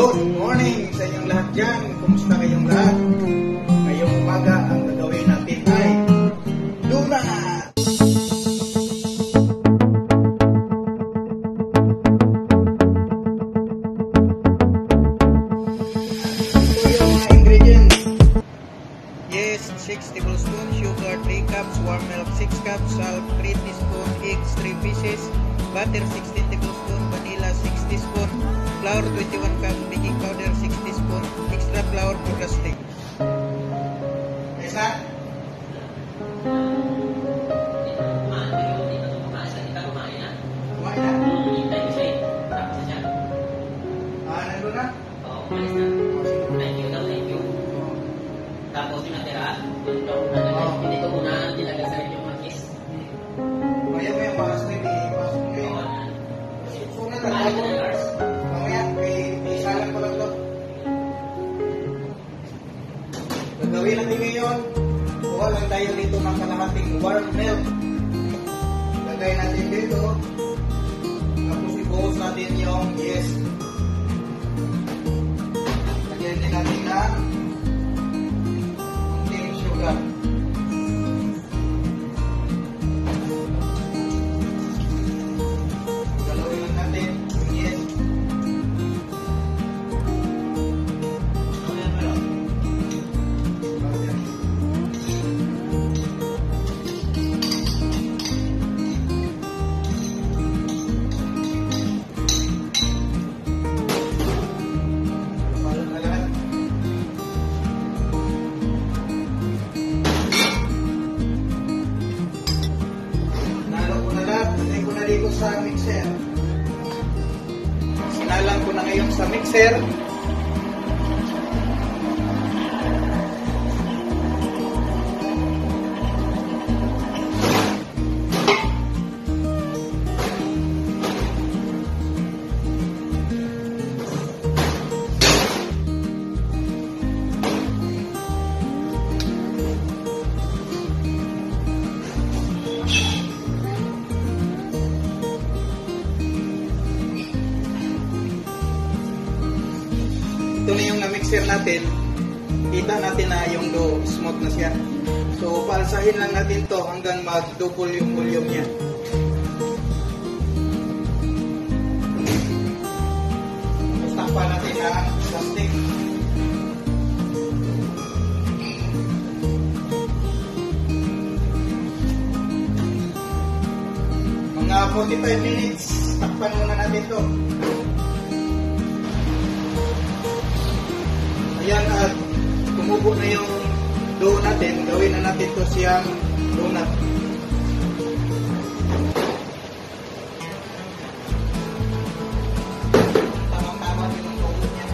Good morning sa inyong lahat dyan. Kumusta kayong lahat? Ngayong umaga, ang gagawin natin ay donut! Ito yung mga ingredients. Yes, 6 tablespoons, sugar 3 cups, warm milk 6 cups, salt 3 teaspoons, eggs 3 pieces, butter 16 tablespoons, vanilla 6 teaspoons, flour 21 cups, baking powder 6 teaspoons, extra flour for the stick. Isa? Kumain na? Nandun na? Thank you. Tapos yung natira, hindi ko muna nilagay sa yung magkis. Maya paras na pasok ngayon. Sunod na ako. Mamaya, isalang ko lang ito. Gagawin natin ngayon, kuha lang tayo dito ng kalahating warm milk. Lagay natin dito. Tapos ibuhos natin yung yeast. Lagyan din natin na sugar. Galawin lang natin yung yeast. Dito sa mixer. Sinalang ko na ngayon sa mixer. Ito na yung na-mixer natin. Kita natin na yung dough, smooth na siya. So, palsahin lang natin to hanggang mag-double yung volume niya. Tapos takpan natin ang plastic. Mga 45 minutes, takpan muna natin to. Ayan, at tumubo na yung dough natin. Gawin na natin ito siyang donut. Tamang-tama din yung dough niya.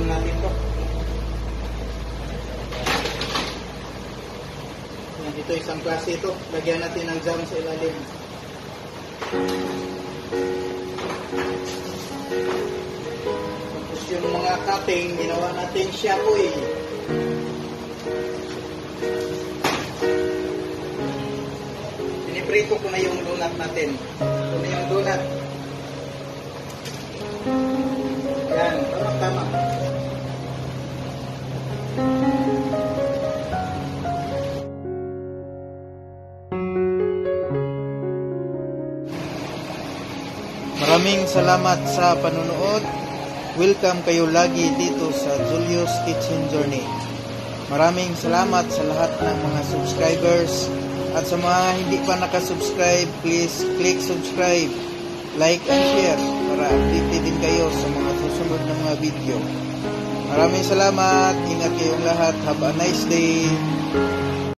natin to. Yan, ito isang klase ito. Lagyan natin ng jam sa ilalim. Tapos yung mga cutting, ginawa natin shapoy. Piniprito ko na yung donut natin. Ito na yung donut. Yan, tama. Maraming salamat sa panunood. Welcome kayo lagi dito sa Julius Kitchen Journey. Maraming salamat sa lahat ng mga subscribers. At sa mga hindi pa nakasubscribe, please click subscribe, like and share para updated din kayo sa mga susunod na mga video. Maraming salamat. Ingat kayong lahat. Have a nice day.